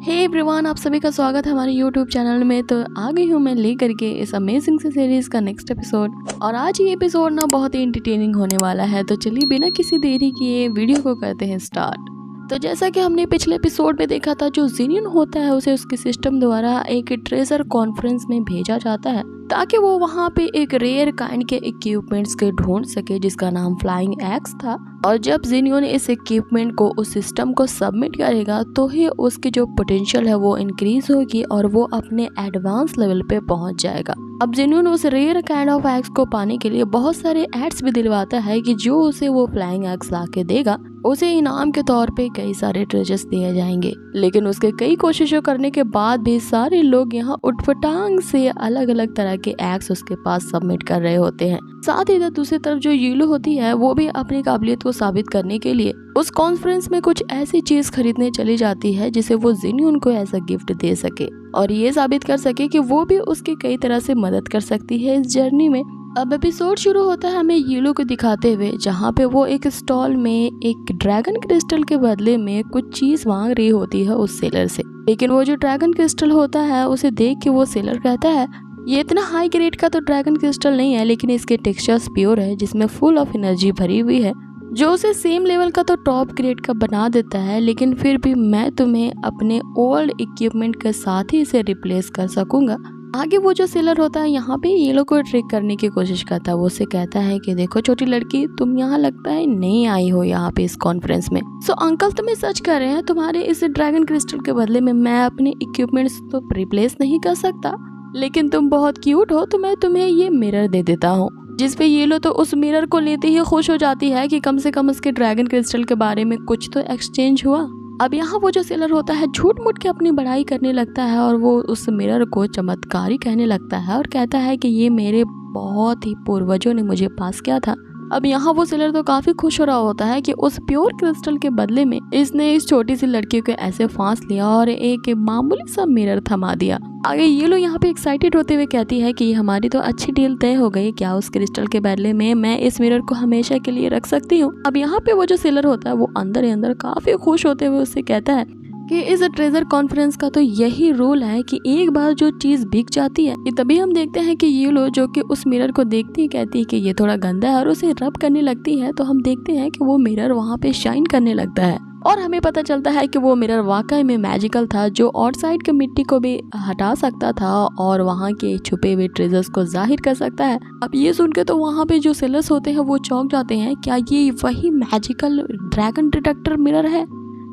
Hey everyone, आप सभी का स्वागत है हमारे यूट्यूब चैनल में। तो आ गई हूँ मैं लेकर के इस अमेजिंग से सीरीज का नेक्स्ट एपिसोड। और आज ये एपिसोड ना बहुत ही एंटरटेनिंग होने वाला है। तो चलिए बिना किसी देरी किए वीडियो को करते हैं स्टार्ट। तो जैसा कि हमने पिछले एपिसोड में देखा था, जो ज़िनियन होता है उसे उसके सिस्टम द्वारा एक ट्रेजर कॉन्फ्रेंस में भेजा जाता है ताकि वो वहाँ पे एक रेयर काइंड के इक्विपमेंट्स के ढूंढ सके जिसका नाम फ्लाइंग एक्स था। और जब ज़िनियन इस इक्विपमेंट को उस सिस्टम को सबमिट करेगा तो ही उसकी जो पोटेंशियल है वो इंक्रीज होगी और वो अपने एडवांस लेवल पे पहुंच जाएगा। अब ज़िनियन उस रेयर काइंड ऑफ एक्स को पाने के लिए बहुत सारे एड्स भी दिलवाता है कि जो उसे वो फ्लाइंग एक्स ला के देगा उसे इनाम के तौर पे कई सारे ट्रेजर्स दिए जाएंगे। लेकिन उसके कई कोशिशों करने के बाद भी सारे लोग यहाँ उठपटांग से अलग अलग तरह के एक्स उसके पास सबमिट कर रहे होते हैं। साथ ही दूसरी तरफ जो येलो होती है वो भी अपनी काबिलियत को साबित करने के लिए उस कॉन्फ्रेंस में कुछ ऐसी चीज खरीदने चली जाती है जिसे वो ज़िनियन को एज अ गिफ्ट दे सके और ये साबित कर सके कि वो भी उसकी कई तरह से मदद कर सकती है इस जर्नी में। अब एपिसोड शुरू होता है हमें येलो को दिखाते हुए, जहाँ पे वो एक स्टॉल में एक ड्रैगन क्रिस्टल के बदले में कुछ चीज मांग रही होती है उस सेलर से। लेकिन वो जो ड्रैगन क्रिस्टल होता है उसे देख के वो सेलर कहता है ये इतना हाई ग्रेड का तो ड्रैगन क्रिस्टल नहीं है, लेकिन इसके टेक्सचर्स प्योर है जिसमें फुल ऑफ एनर्जी भरी हुई है, जो उसे सेम लेवल का तो टॉप ग्रेड का बना देता है। लेकिन फिर भी मैं तुम्हें अपने ओल्ड इक्विपमेंट के साथ ही इसे रिप्लेस कर सकूंगा। आगे वो जो सेलर होता है यहाँ पे येलो को ट्रिक करने की कोशिश करता है। वो उसे कहता है कि देखो छोटी लड़की, तुम यहाँ लगता है नहीं आई हो यहाँ पे इस कॉन्फ्रेंस में। सो अंकल तुम्हें सच कह रहे हैं, तुम्हारे इस ड्रैगन क्रिस्टल के बदले में मैं अपने इक्विपमेंट्स तो रिप्लेस नहीं कर सकता, लेकिन तुम बहुत क्यूट हो तो मैं तुम्हें ये मिरर दे देता हूँ। जिसपे येलो तो उस मिरर को लेते ही खुश हो जाती है कि कम से कम उसके ड्रैगन क्रिस्टल के बारे में कुछ तो एक्सचेंज हुआ। अब यहाँ वो जो सेलर होता है झूठ मूठ के अपनी बड़ाई करने लगता है और वो उस मिरर को चमत्कारी कहने लगता है और कहता है कि ये मेरे बहुत ही पूर्वजों ने मुझे पास किया था। अब यहाँ वो सेलर तो काफी खुश हो रहा होता है कि उस प्योर क्रिस्टल के बदले में इसने इस छोटी सी लड़की को ऐसे फांस लिया और एक मामूली सा मिरर थमा दिया। आगे ये लोग यहाँ पे एक्साइटेड होते हुए कहती है कि हमारी तो अच्छी डील तय हो गई, क्या उस क्रिस्टल के बदले में मैं इस मिरर को हमेशा के लिए रख सकती हूँ। अब यहाँ पे वो जो सेलर होता है वो अंदर ही अंदर काफी खुश होते हुए उससे कहता है कि इस ट्रेजर कॉन्फ्रेंस का तो यही रूल है कि एक बार जो चीज बिक जाती है, ये तभी हम देखते हैं कि ये लोग जो कि उस मिरर को देखती है कहती है कि ये थोड़ा गंदा है और उसे रब करने लगती है, तो हम देखते हैं कि वो मिरर वहाँ पे शाइन करने लगता है और हमें पता चलता है कि वो मिरर वाकई में मैजिकल था, जो आउटसाइड के मिट्टी को भी हटा सकता था और वहाँ के छुपे हुए ट्रेजर्स को जाहिर कर सकता है। अब ये सुन के तो वहाँ पे जो सेलर्स होते हैं वो चौंक जाते हैं, क्या ये वही मैजिकल ड्रैगन डिटेक्टर मिरर है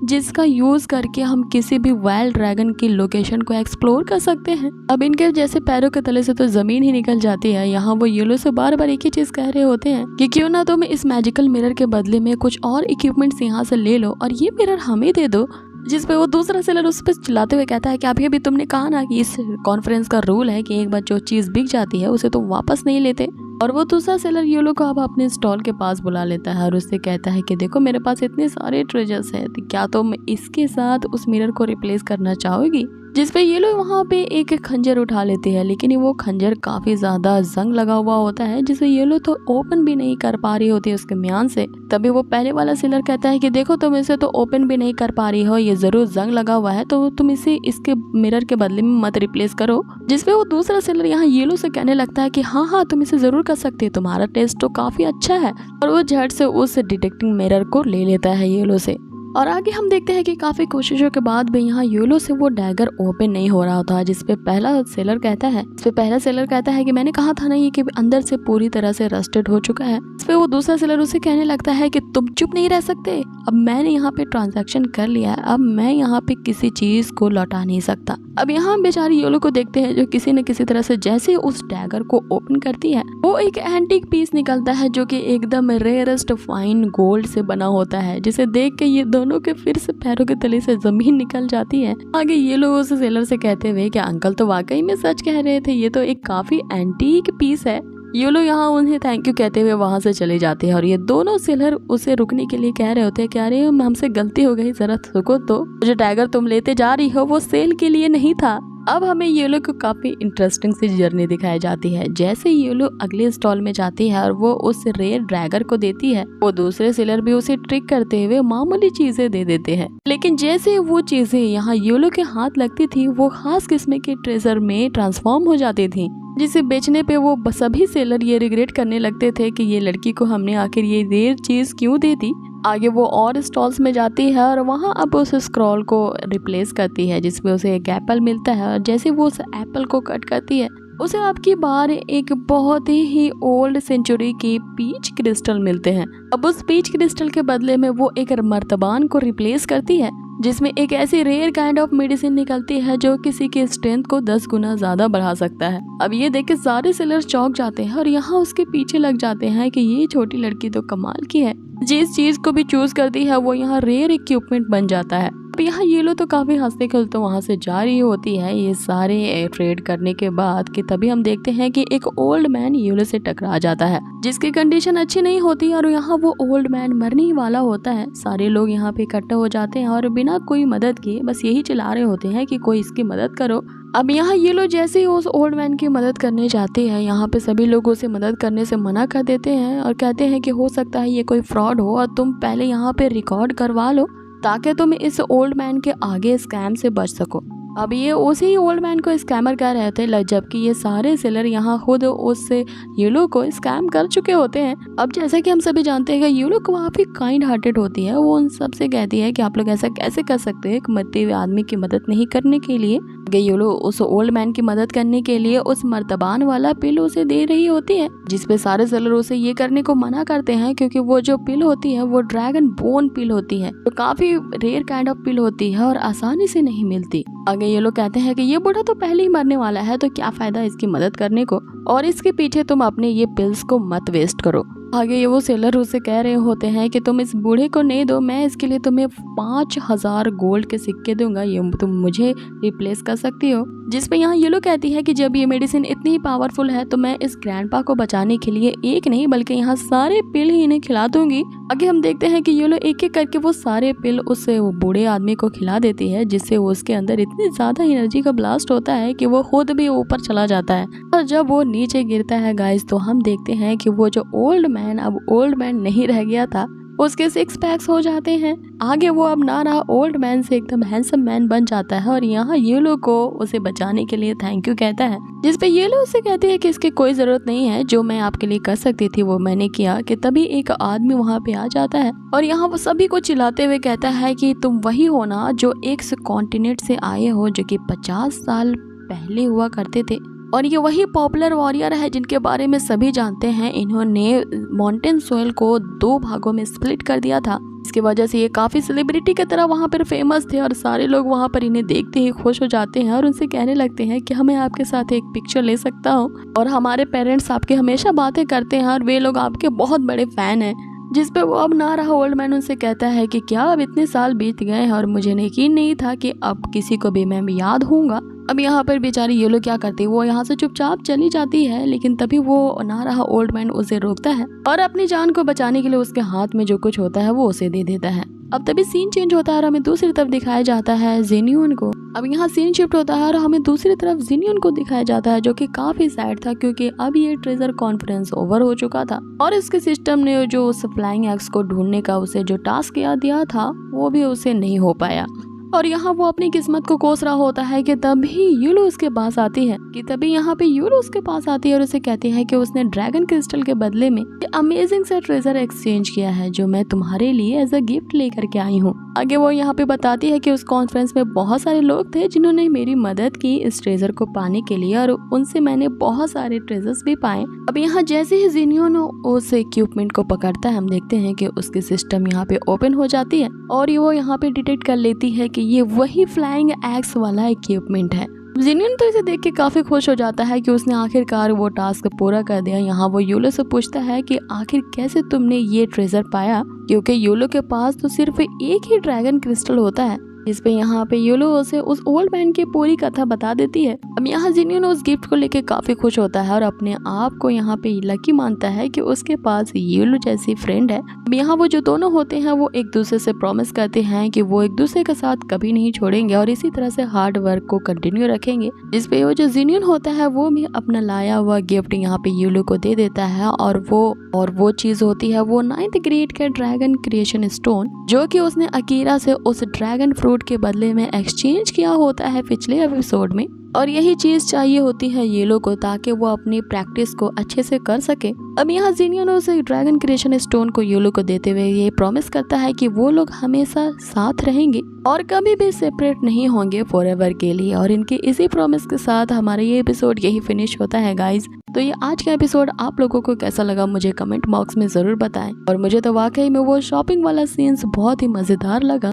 जिसका यूज करके हम किसी भी वाइल्ड ड्रैगन की लोकेशन को एक्सप्लोर कर सकते हैं। अब इनके जैसे पैरों के तले से तो जमीन ही निकल जाती है। यहाँ वो येलो से बार बार एक ही चीज कह रहे होते हैं कि क्यों ना तुम इस मैजिकल मिरर के बदले में कुछ और इक्विपमेंट्स यहाँ से ले लो और ये मिरर हमें दे दो। जिस पे वो दूसरा सेलर उस पर चिल्लाते हुए कहता है कि अभी तुमने कहा ना कि इस कॉन्फ्रेंस का रूल है कि एक बार जो चीज बिक जाती है उसे तो वापस नहीं लेते। और वो दूसरा सेलर येलो को अब अपने स्टॉल के पास बुला लेता है और उससे कहता है कि देखो मेरे पास इतने सारे ट्रेजर्स हैं, तो क्या तुम इसके साथ उस मिरर को रिप्लेस करना चाहोगी। जिसपे ये लोग वहाँ पे एक खंजर उठा लेते हैं, लेकिन वो खंजर काफी ज्यादा जंग लगा हुआ होता है जिसे ये लोग तो ओपन भी नहीं कर पा रही होती है उसके म्यान से। तभी वो पहले वाला सेलर कहता है कि देखो तुम इसे तो ओपन भी नहीं कर पा रही हो, ये जरूर जंग लगा हुआ है, तो तुम इसे इसके मिरर के बदले में मत रिप्लेस करो। जिसपे वो दूसरा सेलर यहाँ येलो से कहने लगता है कि हाँ तुम इसे जरूर कर सकती हो, तुम्हारा टेस्ट तो काफी अच्छा है। और वो झट से उस डिटेक्टिंग मिरर को ले लेता है येलो से। और आगे हम देखते हैं कि काफी कोशिशों के बाद भी यहाँ येलो से वो डैगर ओपन नहीं हो रहा था। जिसपे पहला सेलर कहता है कि मैंने कहा था ना ये कि अंदर से पूरी तरह से रस्टेड हो चुका है। इस पे वो दूसरा सेलर उसे कहने लगता है कि तुम चुप नहीं रह सकते, अब मैंने यहाँ पे ट्रांजैक्शन कर लिया है, अब मैं यहाँ पे किसी चीज को लौटा नहीं सकता। अब यहाँ हम बेचारी येलो को देखते हैं जो किसी न किसी तरह से जैसे उस डैगर को ओपन करती है वो एक एंटीक पीस निकलता है जो कि एकदम रेयरेस्ट फाइन गोल्ड से बना होता है, जिसे देख के ये दोनों के फिर से पैरों के तले से जमीन निकल जाती है। आगे ये लोग उस सेलर से कहते हुए कि अंकल तो वाकई में सच कह रहे थे, ये तो एक काफी एंटीक पीस है। ये लोग यहाँ उन्हें थैंक यू कहते हुए वहां से चले जाते हैं और ये दोनों सेलर उसे रुकने के लिए कह रहे होते हैं कि अरे हमसे गलती हो गई, जरा रुको, तो जो डैगर तुम लेते जा रही हो वो सेल के लिए नहीं था, अब हमें येलो को काफी इंटरेस्टिंग सी जर्नी दिखाई जाती है। जैसे येलो अगले स्टॉल में जाती है और वो उस रेयर ड्रैगर को देती है, वो दूसरे सेलर भी उसे ट्रिक करते हुए मामूली चीजें दे देते हैं। लेकिन जैसे वो चीजें यहाँ येलो के हाथ लगती थी, वो खास किस्म के ट्रेजर में ट्रांसफॉर्म हो जाती थी, जिसे बेचने पे वो सभी सेलर ये रिग्रेट करने लगते थे कि ये लड़की को हमने आखिर ये रेयर चीज क्यों दे दी। आगे वो और स्टॉल्स में जाती है और वहाँ अब उस स्क्रॉल को रिप्लेस करती है, जिसमें उसे एक एप्पल मिलता है। और जैसे वो उस एप्पल को कट करती है, उसे आपकी बार एक बहुत ही ओल्ड सेंचुरी की पीच क्रिस्टल मिलते हैं। अब उस पीच क्रिस्टल के बदले में वो एक मर्तबान को रिप्लेस करती है, जिसमें एक ऐसी रेयर काइंड ऑफ मेडिसिन निकलती है जो किसी की स्ट्रेंथ को 10 गुना ज्यादा बढ़ा सकता है। अब ये देख के सारे सेलर चौंक जाते हैं और यहाँ उसके पीछे लग जाते हैं कि ये छोटी लड़की तो कमाल की है, जिस चीज को भी चूज करती है वो यहाँ रेयर इक्विपमेंट बन जाता है। अब यहाँ येलो तो काफी हंसते खेलते वहाँ से जा रही होती है ये सारे ट्रेड करने के बाद, कि तभी हम देखते हैं कि एक ओल्ड मैन येलो से टकरा जाता है, जिसकी कंडीशन अच्छी नहीं होती और यहाँ वो ओल्ड मैन मरने ही वाला होता है। सारे लोग यहाँ पे इकट्ठे हो जाते हैं और बिना कोई मदद किए बस यही चिल्ला रहे होते हैं कि कोई इसकी मदद करो। अब यहाँ येलो जैसे ही उस ओल्ड मैन की मदद करने जाते हैं, यहाँ पे सभी लोग उसे मदद करने से मना कर देते हैं और कहते हैं कि हो सकता है ये कोई फ्रॉड हो और तुम पहले यहाँ पे रिकॉर्ड करवा लो ताकि तुम इस ओल्ड मैन के आगे स्कैम से बच सको। अब ये उसी ओल्ड मैन को स्कैमर कह रहे थे, जबकि ये सारे सेलर यहाँ खुद उस येलो को स्कैम कर चुके होते हैं। अब जैसा कि हम सभी जानते हैं कि येलो काफी काइंड हार्टेड होती है, वो उन सबसे कहती है कि आप लोग ऐसा कैसे कर सकते हैं, एक मरते हुए आदमी की मदद नहीं करने के लिए। येलो उस ओल्ड मैन की मदद करने के लिए उस मर्तबान वाला पिल उसे दे रही होती है, जिसपे सारे सेलर उसे ये करने को मना करते हैं क्योंकि वो जो पिल होती है वो ड्रैगन बोन पिल होती है, तो काफी रेयर काइंड ऑफ पिल होती है और आसानी से नहीं मिलती। आगे ये लोग कहते हैं कि ये बूढ़ा तो पहले ही मरने वाला है, तो क्या फायदा इसकी मदद करने को, और इसके पीछे तुम अपने ये पिल्स को मत वेस्ट करो। आगे ये वो सेलर उसे कह रहे होते हैं कि तुम इस बूढ़े को नहीं दो, मैं इसके लिए तुम्हें 5000 गोल्ड के सिक्के दूंगा, ये तुम मुझे रिप्लेस कर सकती हो। जिसपे यहाँ येलो कहती है कि जब ये मेडिसिन इतनी पावरफुल है तो मैं इस ग्रैंडपा को बचाने के लिए एक नहीं बल्कि यहाँ सारे पिल ही इन्हें खिला दूंगी। आगे हम देखते हैं कि येलो एक एक करके वो सारे पिल उस बूढ़े आदमी को खिला देती है, जिससे उसके अंदर इतनी ज्यादा एनर्जी का ब्लास्ट होता है कि वो खुद भी ऊपर चला जाता है। और जब वो नीचे गिरता है गाइस, तो हम देखते हैं कि वो जो ओल्ड मैन अब ओल्ड मैन नहीं रह गया था, उसके 6 पैक्स हो जाते हैं। आगे वो अब ना रहा ओल्ड मैन से एकदम हैंडसम मैन बन जाता है और यहाँ येलो को उसे बचाने के लिए थैंक यू कहता है, जिसपे येलो उसे कहती है कि इसकी कोई जरूरत नहीं है, जो मैं आपके लिए कर सकती थी वो मैंने किया। कि तभी एक आदमी वहाँ पे आ जाता है और यहाँ वो सभी को चिल्लाते हुए कहता है कि तुम वही हो ना जो एक कॉन्टिनेंट से आए हो, जो कि 50 साल पहले हुआ करते थे, और ये वही पॉपुलर वॉरियर है जिनके बारे में सभी जानते हैं। इन्होंने माउंटेन सोयल को 2 भागों में स्प्लिट कर दिया था। इसकी वजह से ये काफी सेलिब्रिटी की तरह वहाँ पर फेमस थे और सारे लोग वहाँ पर इन्हें देखते ही खुश हो जाते हैं और उनसे कहने लगते हैं कि हमें आपके साथ एक पिक्चर ले सकता हूँ, और हमारे पेरेंट्स आपके हमेशा बातें करते हैं और वे लोग आपके बहुत बड़े फैन हैं। जिस पे वो अब ना रहा ओल्ड मैन उनसे कहता है कि क्या अब इतने साल बीत गए हैं और मुझे यकीन नहीं था कि अब किसी को भी मैं याद हूँगा। अब यहाँ पर बेचारी येलो क्या करती है, वो यहाँ से चुपचाप चली जाती है, लेकिन तभी वो ना रहा ओल्ड मैन उसे रोकता है और अपनी जान को बचाने के लिए उसके हाथ में जो कुछ होता है वो उसे दे देता है। अब तभी सीन चेंज होता है और हमें दूसरी तरफ दिखाया जाता है जेन्यून को। अब यहाँ सीन शिफ्ट होता है और हमें दूसरी तरफ जेन्यून को दिखाया जाता है, जो कि काफी सैड था क्योंकि अब ये ट्रेजर कॉन्फ्रेंस ओवर हो चुका था और इसके सिस्टम ने जो उस फ्लाइंग एग्स को ढूंढने का उसे जो टास्क दिया था वो भी उसे नहीं हो पाया। और यहाँ वो अपनी किस्मत को कोस रहा होता है कि तभी यूलो उसके पास आती है और उसे कहती है कि उसने ड्रैगन क्रिस्टल के बदले में अमेजिंग सा ट्रेजर एक्सचेंज किया है जो मैं तुम्हारे लिए एज अ गिफ्ट लेकर के आई हूँ। आगे वो यहाँ पे बताती है कि उस कॉन्फ्रेंस में बहुत सारे लोग थे जिन्होंने मेरी मदद की इस ट्रेजर को पाने के लिए और उनसे मैंने बहुत सारे ट्रेजर्स भी पाए। अब यहाँ जैसे ही जिनियन उस इक्विपमेंट को पकड़ता है हम देखते हैं कि उसकी सिस्टम यहाँ पे ओपन हो जाती है और वो यहाँ पे डिटेक्ट कर लेती है कि ये वही फ्लाइंग एक्स वाला इक्विपमेंट है। जिनियन तो इसे देख के काफी खुश हो जाता है कि उसने आखिरकार वो टास्क पूरा कर दिया। यहाँ वो यूलो से पूछता है कि आखिर कैसे तुमने ये ट्रेजर पाया, क्योंकि यूलो के पास तो सिर्फ एक ही ड्रैगन क्रिस्टल होता है। इस पे यहाँ पे यूलो उसे उस ओल्ड मैन की पूरी कथा बता देती है। अब यहाँ जिनियन उस गिफ्ट को लेके काफी खुश होता है और अपने आप को यहाँ पे लकी मानता है कि उसके पास यूलो जैसी फ्रेंड है। अब यहाँ वो जो दोनों होते हैं वो एक दूसरे से प्रॉमिस करते हैं कि वो एक दूसरे के साथ कभी नहीं छोड़ेंगे और इसी तरह से हार्ड वर्क को कंटिन्यू रखेंगे। जिस पे वो जो जिनियन होता है वो भी अपना लाया हुआ गिफ्ट यहाँ पे यूलो को दे देता है और वो चीज होती है वो 9th ग्रेड का ड्रैगन क्रिएशन स्टोन, जो कि उसने अकीरा से उस ड्रैगन फ्रूट के बदले में एक्सचेंज किया होता है पिछले एपिसोड में। और यही चीज चाहिए होती है येलो को ताकि वो अपनी प्रैक्टिस को अच्छे से कर सके। अब यहाँ जिनियन उस ड्रैगन क्रिएशन स्टोन को येलो को देते हुए ये प्रॉमिस करता है कि वो लोग हमेशा साथ रहेंगे और कभी भी सेपरेट नहीं होंगे फॉरएवर के लिए। और इनके इसी प्रॉमिस के साथ हमारा ये एपिसोड यही फिनिश होता है गाइज। तो ये आज का एपिसोड आप लोगों को कैसा लगा मुझे कमेंट बॉक्स में जरूर बताएं। और मुझे तो वाकई में वो शॉपिंग वाला सीन्स बहुत ही मजेदार लगा।